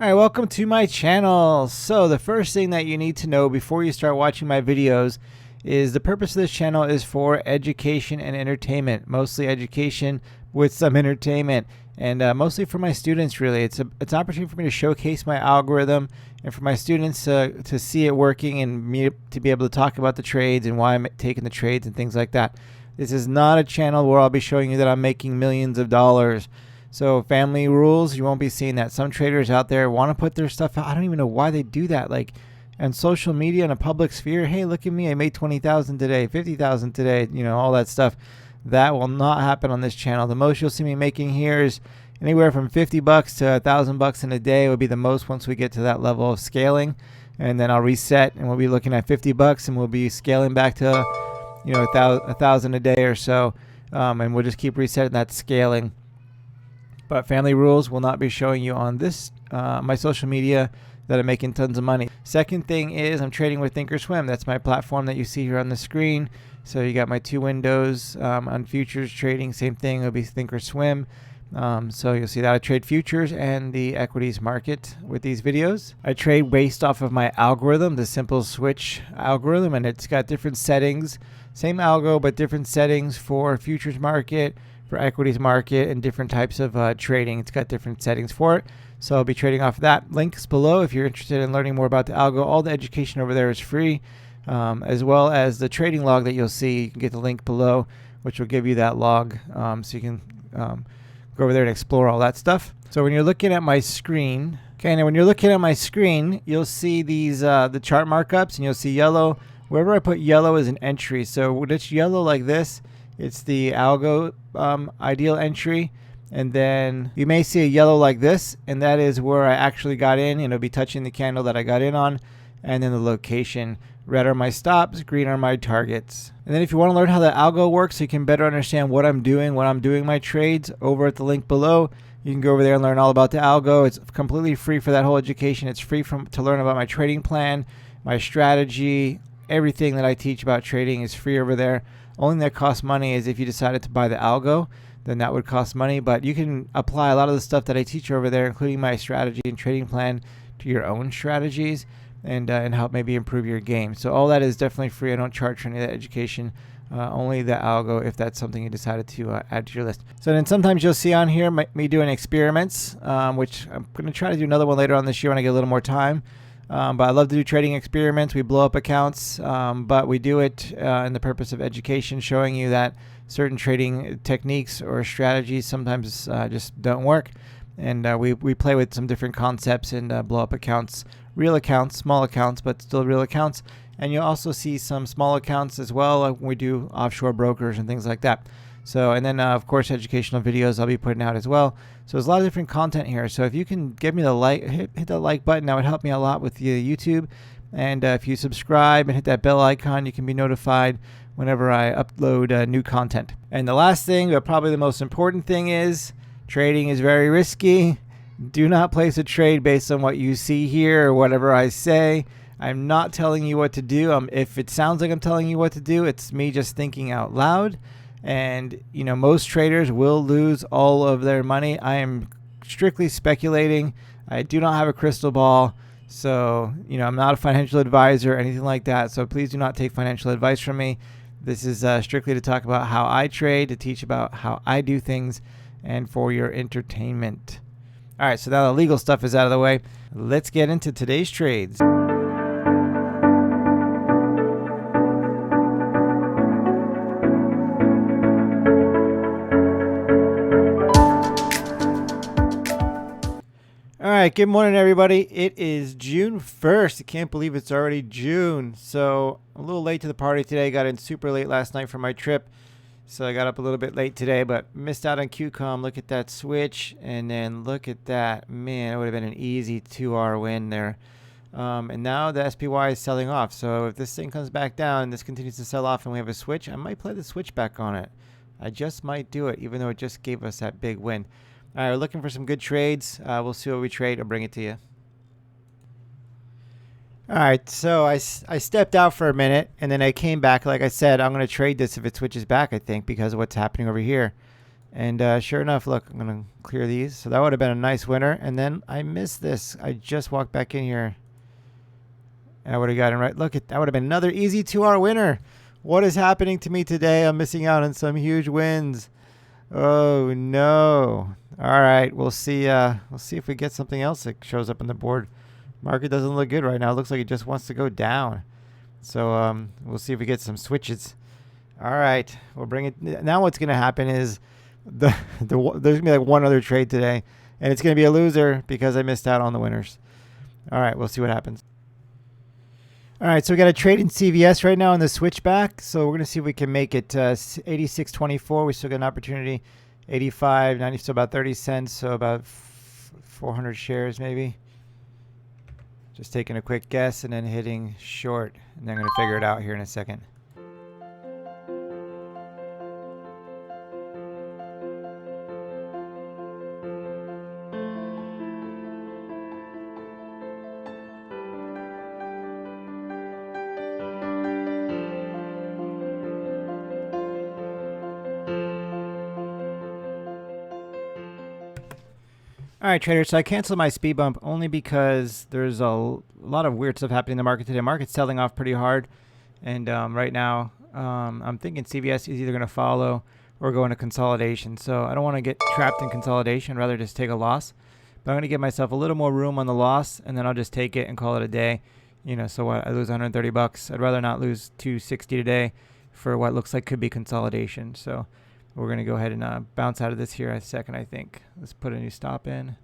All right, welcome to my channel. So the first thing that you need to know before you start watching my videos is the purpose of this channel is for education and entertainment, mostly education with some entertainment, and mostly for my students. Really, it's an opportunity for me to showcase my algorithm and for my students to see it working and me to be able to talk about the trades and why I'm taking the trades and things like that. This is not a channel where I'll be showing you that I'm making millions of dollars. So family rules, you won't be seeing that. Some traders out there want to put their stuff out. I don't even know why they do that. Like on social media in a public sphere, hey, look at me, I made 20,000 today, 50,000 today, all that stuff. That will not happen on this channel. The most you'll see me making here is anywhere from 50 bucks to $1,000 in a day would be the most once we get to that level of scaling. And then I'll reset and we'll be looking at 50 bucks and we'll be scaling back to, a thousand a day or so. And we'll just keep resetting that scaling. But family rules will not be showing you on this my social media that I'm making tons of money. Second thing is I'm trading with Thinkorswim. That's my platform that you see here on the screen. So you got my two windows on futures trading. Same thing. It'll be Thinkorswim. So you'll see that I trade futures and the equities market with these videos. I trade based off of my algorithm, the simple switch algorithm, and it's got different settings. Same algo, but different settings for futures market, for equities market, and different types of trading. It's got different settings for it. So I'll be trading off that. Links below if you're interested in learning more about the algo. All the education over there is free, as well as the trading log that you'll see. You can get the link below, which will give you that log, so you can go over there and explore all that stuff. So when you're looking at my screen, okay, and when you're looking at my screen, you'll see these the chart markups, and you'll see yellow. Wherever I put yellow is an entry. So when it's yellow like this, it's the algo ideal entry. And then you may see a yellow like this, and that is where I actually got in, and it'll be touching the candle that I got in on. And then the location. Red are my stops, green are my targets. And then if you want to learn how the algo works so you can better understand what I'm doing when I'm doing my trades, over at the link below, you can go over there and learn all about the algo. It's completely free for that whole education. It's free to learn about my trading plan, my strategy, everything that I teach about trading is free over there. Only thing that costs money is if you decided to buy the algo, then that would cost money. But you can apply a lot of the stuff that I teach over there, including my strategy and trading plan, to your own strategies and help maybe improve your game. So all that is definitely free. I don't charge for any of that education. Only the algo if that's something you decided to add to your list. So then sometimes you'll see on here me doing experiments, which I'm going to try to do another one later on this year when I get a little more time. But I love to do trading experiments. We blow up accounts, but we do it in the purpose of education, showing you that certain trading techniques or strategies sometimes just don't work. And we play with some different concepts and blow up accounts, real accounts, small accounts, but still real accounts. And you'll also see some small accounts as well, like when we do offshore brokers and things like that. So, and then of course, educational videos I'll be putting out as well. So there's a lot of different content here. So if you can give me the like, hit the like button, that would help me a lot with the YouTube. And if you subscribe and hit that bell icon, you can be notified whenever I upload new content. And the last thing, but probably the most important thing, is trading is very risky. Do not place a trade based on what you see here or whatever I say. I'm not telling you what to do. If it sounds like I'm telling you what to do, it's me just thinking out loud. And most traders will lose all of their money. I am strictly speculating. I do not have a crystal ball. So, I'm not a financial advisor or anything like that. So please do not take financial advice from me. This is strictly to talk about how I trade, to teach about how I do things, and for your entertainment. All right, so now the legal stuff is out of the way. Let's get into today's trades. All right, good morning, everybody. It is June 1st. I can't believe it's already June. So a little late to the party today. Got in super late last night for my trip. So I got up a little bit late today, but missed out on QCOM. Look at that switch, and then look at that. Man, it would have been an easy 2-hour win there. And now the SPY is selling off. So if this thing comes back down, this continues to sell off, and we have a switch, I might play the switch back on it. I just might do it, even though it just gave us that big win. All right, we're looking for some good trades. We'll see what we trade. I'll bring it to you. All right, so I stepped out for a minute, and then I came back. Like I said, I'm going to trade this if it switches back, I think, because of what's happening over here. And sure enough, look, I'm going to clear these. So that would have been a nice winner. And then I missed this. I just walked back in here. And I would have gotten right. Look, that would have been another easy 2-hour winner. What is happening to me today? I'm missing out on some huge wins. Oh, no. All right, we'll see if we get something else that shows up on the board. Market doesn't look good right now. It looks like it just wants to go down. So we'll see if we get some switches. All right, we'll bring it. Now what's going to happen is there's going to be like one other trade today, and it's going to be a loser because I missed out on the winners. All right, we'll see what happens. All right, so we got a trade in CVS right now on the switchback. So we're going to see if we can make it 86.24. We still got an opportunity. 85.90, so about 30 cents, so about 400 shares maybe. Just taking a quick guess and then hitting short. And then I'm going to figure it out here in a second. All right, traders, so I canceled my speed bump only because there's a lot of weird stuff happening in the market today. The market's selling off pretty hard. And right now, I'm thinking CVS is either going to follow or go into consolidation. So I don't want to get trapped in consolidation, rather just take a loss. But I'm going to give myself a little more room on the loss, and then I'll just take it and call it a day. You know, so what? I lose 130 bucks. I'd rather not lose 260 today for what looks like could be consolidation. So we're going to go ahead and bounce out of this here in a second, I think. Let's put a new stop in.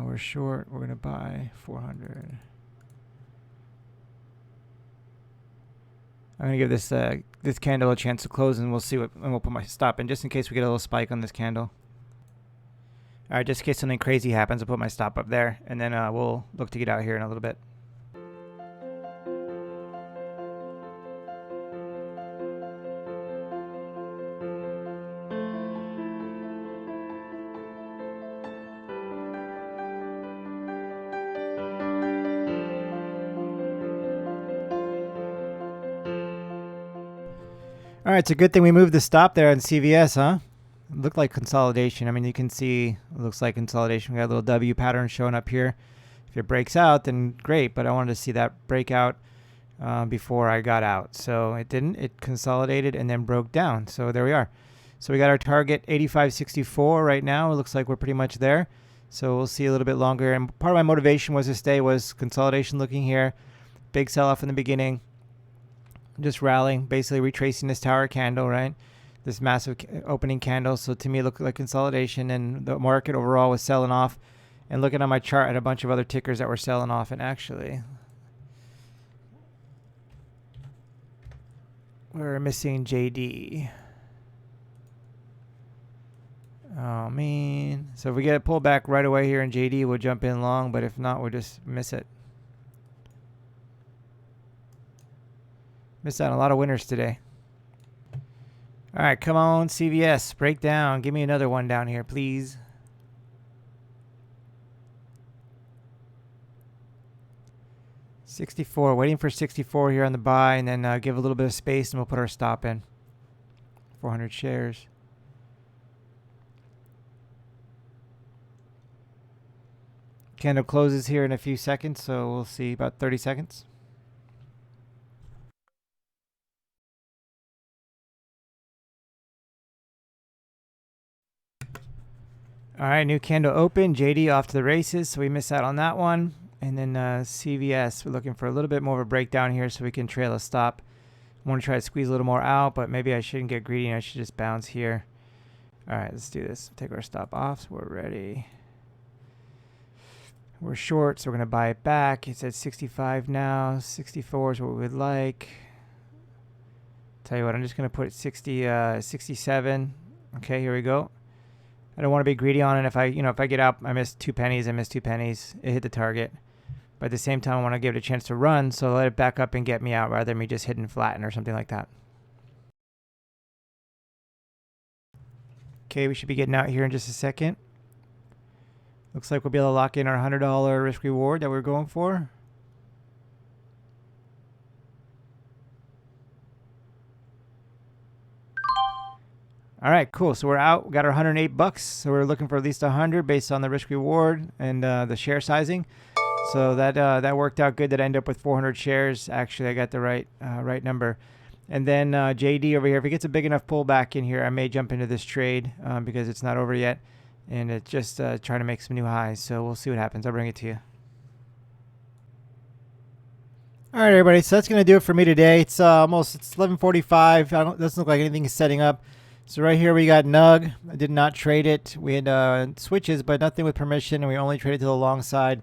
We're short. We're going to buy 400. I'm going to give this candle a chance to close, and we'll see and we'll put my stop in just in case we get a little spike on this candle. All right, just in case something crazy happens, I'll put my stop up there, and then we'll look to get out here in a little bit. All right, it's a good thing we moved the stop there on CVS, huh? It looked like consolidation. I mean, you can see it looks like consolidation. We got a little W pattern showing up here. If it breaks out, then great, but I wanted to see that breakout before I got out. So it didn't. It consolidated and then broke down. So there we are. So we got our target 85.64 right now. It looks like we're pretty much there. So we'll see a little bit longer. And part of my motivation was to stay was consolidation looking here. Big sell-off in the beginning. Just rallying, basically retracing this tower candle, right? This massive opening candle. So to me, it looked like consolidation, and the market overall was selling off. And looking at my chart, I had a bunch of other tickers that were selling off. And actually, we're missing JD. Oh, man. So if we get a pullback right away here in JD, we'll jump in long. But if not, we'll just miss it. Missed out on a lot of winners today. All right, come on, CVS. Break down. Give me another one down here, please. $64. Waiting for 64 here on the buy, and then give a little bit of space, and we'll put our stop in. 400 shares. Candle closes here in a few seconds, so we'll see about 30 seconds. All right, new candle open. JD off to the races, so we missed out on that one. And then CVS, we're looking for a little bit more of a breakdown here so we can trail a stop. I want to try to squeeze a little more out, but maybe I shouldn't get greedy. I should just bounce here. All right, let's do this. Take our stop off, so we're ready. We're short, so we're going to buy it back. It's at 65 now. 64 is what we would like. Tell you what, I'm just going to put 67. Okay, here we go. I don't want to be greedy on it. If I get out, I miss 2 pennies. I miss 2 pennies. It hit the target. But at the same time, I want to give it a chance to run, so let it back up and get me out rather than me just hitting flatten or something like that. Okay, we should be getting out here in just a second. Looks like we'll be able to lock in our $100 risk reward that we're going for. All right, cool. So we're out. We got our 108 bucks. So we're looking for at least 100 based on the risk reward and the share sizing. So that worked out good. That I ended up with 400 shares. Actually, I got the right number. And then JD over here, if it gets a big enough pullback in here, I may jump into this trade because it's not over yet, and it's just trying to make some new highs. So we'll see what happens. I'll bring it to you. All right, everybody. So that's gonna do it for me today. It's it's 11:45. Doesn't look like anything is setting up. So right here we got NUG. I did not trade it. We had switches, but nothing with permission, and we only traded to the long side.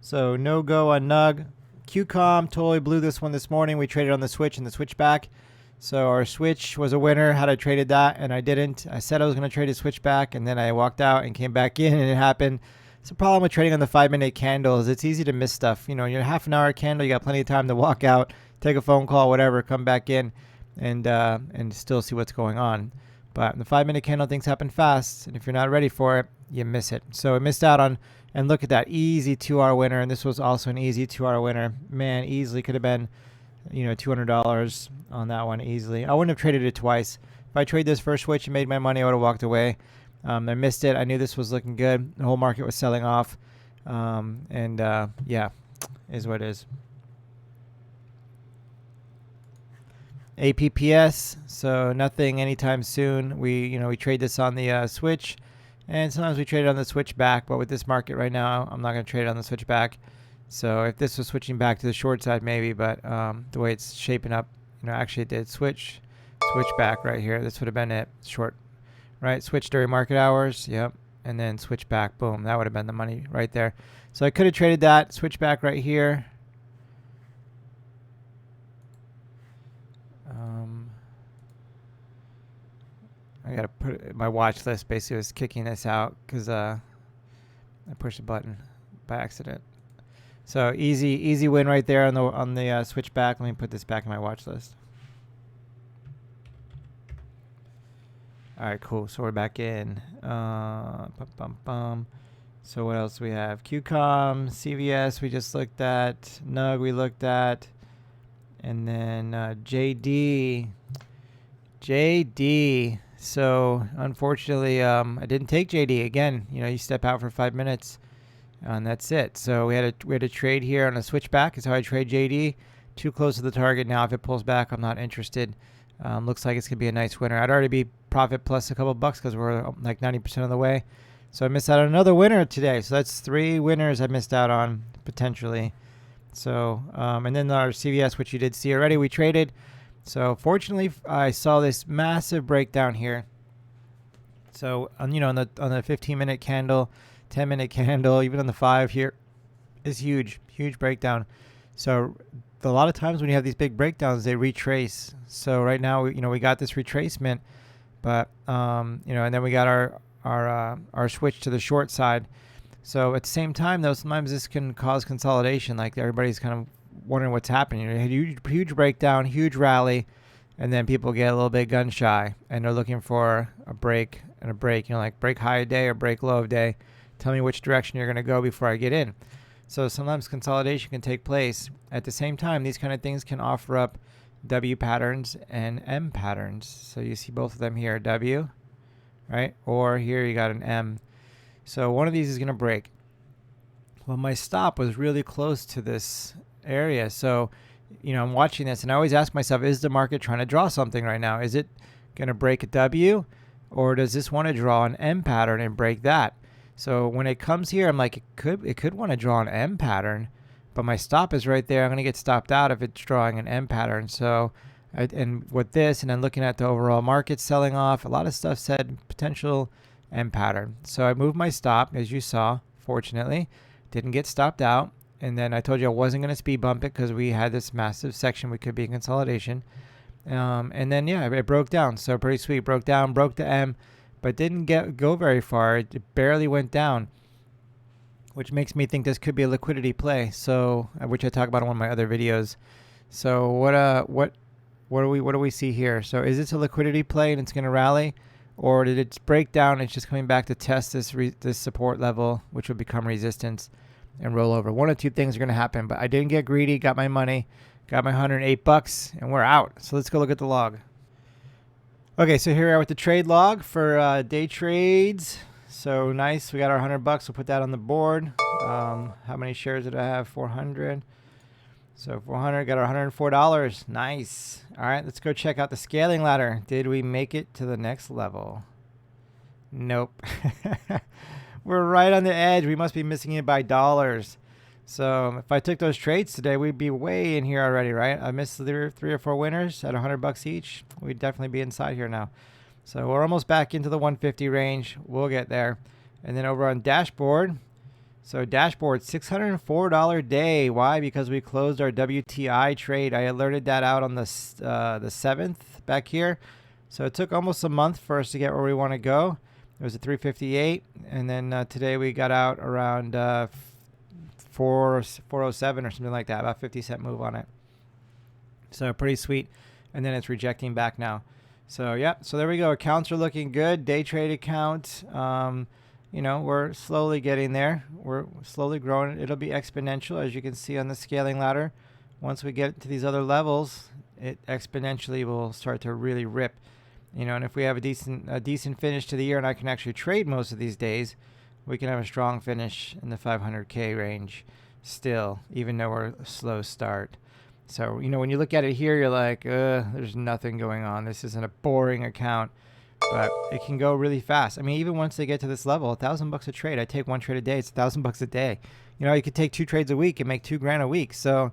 So no go on NUG. QCOM totally blew this one this morning. We traded on the switch and the switch back. So our switch was a winner had I traded that, and I didn't. I said I was going to trade a switch back, and then I walked out and came back in, and it happened. It's a problem with trading on the 5-minute candles. It's easy to miss stuff. You know, you're half an hour candle, you got plenty of time to walk out, take a phone call, whatever, come back in, and still see what's going on. But in the 5-minute candle, things happen fast, and if you're not ready for it, you miss it. So I missed out on, and look at that, easy 2-hour winner, and this was also an easy 2-hour winner. Man, easily could have been, $200 on that one easily. I wouldn't have traded it twice. If I traded this first switch and made my money, I would have walked away. I missed it. I knew this was looking good. The whole market was selling off, yeah, is what it is. APPS, so nothing anytime soon. We trade this on the switch, and sometimes we trade it on the switch back, but with this market right now, I'm not going to trade it on the switch back. So if this was switching back to the short side, maybe, but the way it's shaping up, actually it did switch back right here. This would have been it, short, right? Switch during market hours, yep, and then switch back, boom. That would have been the money right there. So I could have traded that, switch back right here. I gotta put it, my watch list basically was kicking this out because I pushed a button by accident. So easy win right there on the switch back. Let me put this back in my watch list. All right, cool. So we're back in. So what else do we have? QCOM, CVS we just looked at. NUG we looked at, and then JD. So unfortunately, I didn't take JD again. You step out for 5 minutes, and that's it. So we had a trade here on a switchback. Is how I trade JD. Too close to the target now. If it pulls back, I'm not interested. Looks like it's gonna be a nice winner. I'd already be profit plus a couple bucks because we're like 90% of the way. So I missed out on another winner today. So that's 3 winners I missed out on potentially. So and then our CVS, which you did see already, we traded. So fortunately, I saw this massive breakdown here. So on the 15-minute candle, 10-minute candle, even on the 5 here, is huge breakdown. So a lot of times when you have these big breakdowns, they retrace. So right now, we got this retracement, but and then we got our switch to the short side. So at the same time, though, sometimes this can cause consolidation. Like everybody's kind of wondering what's happening. Huge breakdown, huge rally, and then people get a little bit gun shy and they're looking for a break and a break. Like break high a day or break low a day. Tell me which direction you're going to go before I get in. So sometimes consolidation can take place. At the same time, these kind of things can offer up W patterns and M patterns. So you see both of them here, W, right? Or here you got an M. So one of these is going to break. Well, my stop was really close to this area. So, I'm watching this and I always ask myself, is the market trying to draw something right now? Is it going to break a W, or does this want to draw an M pattern and break that? So when it comes here, I'm like, it could want to draw an M pattern, but my stop is right there. I'm going to get stopped out if it's drawing an M pattern. So, and with this, and then looking at the overall market selling off, a lot of stuff said potential M pattern. So I moved my stop, as you saw, fortunately, didn't get stopped out. And then I told you I wasn't going to speed bump it because we had this massive section. We could be in consolidation. And then, yeah, it broke down. So pretty sweet. Broke down, broke the M, but didn't go very far. It barely went down, which makes me think this could be a liquidity play. So, which I talk about in one of my other videos. So what do we see here? So is this a liquidity play and it's going to rally? Or did it break down and it's just coming back to test this support level, which would become resistance and roll over? One of two things are going to happen, but I didn't get greedy, got my money, got my 108 bucks, and we're out. So let's go look at the log. Okay, so here we are with the trade log for day trades. So nice, we got our $100. We'll put that on the board. How many shares did I have? 400. So 400, got our $104. Nice. All right, let's go check out the scaling ladder. Did we make it to the next level? Nope. We're right on the edge. We must be missing it by dollars. So if I took those trades today, we'd be way in here already, right? I missed the 3 or 4 winners at $100 each. We'd definitely be inside here now. So we're almost back into the 150 range. We'll get there. And then over on dashboard. So dashboard, $604 day. Why? Because we closed our WTI trade. I alerted that out on the 7th back here. So it took almost a month for us to get where we want to go. It was a 358, and then today we got out around 407 or something like that, about 50-cent move on it. So pretty sweet. And then it's rejecting back now. So yeah, so there we go. Accounts are looking good. Day trade account. You know, we're slowly getting there. We're slowly growing. It'll be exponential, as you can see on the scaling ladder. Once we get to these other levels, it exponentially will start to really rip. You know, and if we have a decent finish to the year and I can actually trade most of these days, we can have a strong finish in the 500K range still, even though we're a slow start. So, you know, when you look at it here, you're like, there's nothing going on. This isn't a boring account, but it can go really fast. I mean, even once they get to this level, $1,000 a trade. I take 1 trade a day. It's $1,000 a day. You know, you could take 2 trades a week and make $2,000 a week. So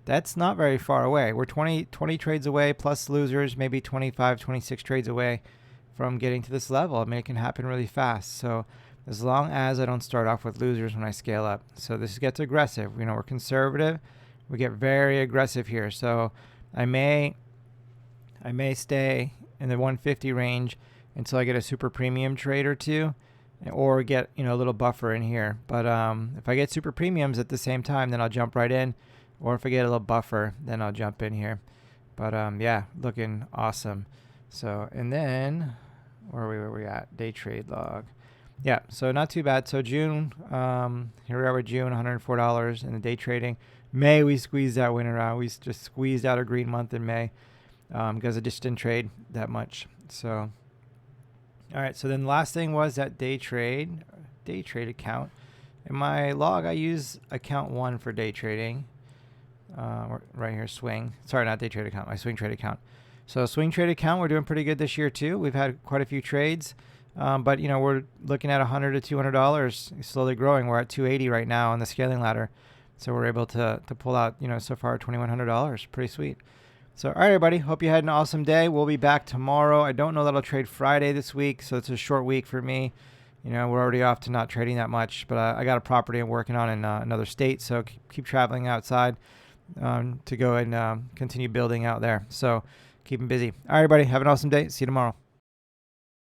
that's not very far away. We're 20 trades away plus losers, maybe 25, 26 trades away from getting to this level. I mean, it can happen really fast. So as long as I don't start off with losers when I scale up. So this gets aggressive. You know, we're conservative. We get very aggressive here. So I may stay in the 150 range until I get a super premium trade or two, or get, you know, a little buffer in here. But if I get super premiums at the same time, then I'll jump right in. Or if I get a little buffer, then I'll jump in here. But yeah, looking awesome. So, and then where were we at? Day trade log. Yeah, so not too bad. So June, here we are with June, $104 in the day trading. May, we squeezed that winter out. We just squeezed out a green month in May because I just didn't trade that much. So, all right. So then the last thing was that day trade account. In my log, I use account 1 for day trading. Right here, swing. Sorry, not day trade account, my swing trade account. So swing trade account, we're doing pretty good this year too. We've had quite a few trades, but you know, we're looking at $100 to $200, slowly growing. We're at 280 right now on the scaling ladder, so we're able to pull out, you know, so far $2,100. Pretty sweet. So all right, everybody, hope you had an awesome day. We'll be back tomorrow. I don't know that I'll trade Friday this week, so it's a short week for me. You know, we're already off to not trading that much, but I got a property I'm working on in another state, so keep traveling outside to go and continue building out there. So keep them busy. All right, everybody, have an awesome day. See you tomorrow.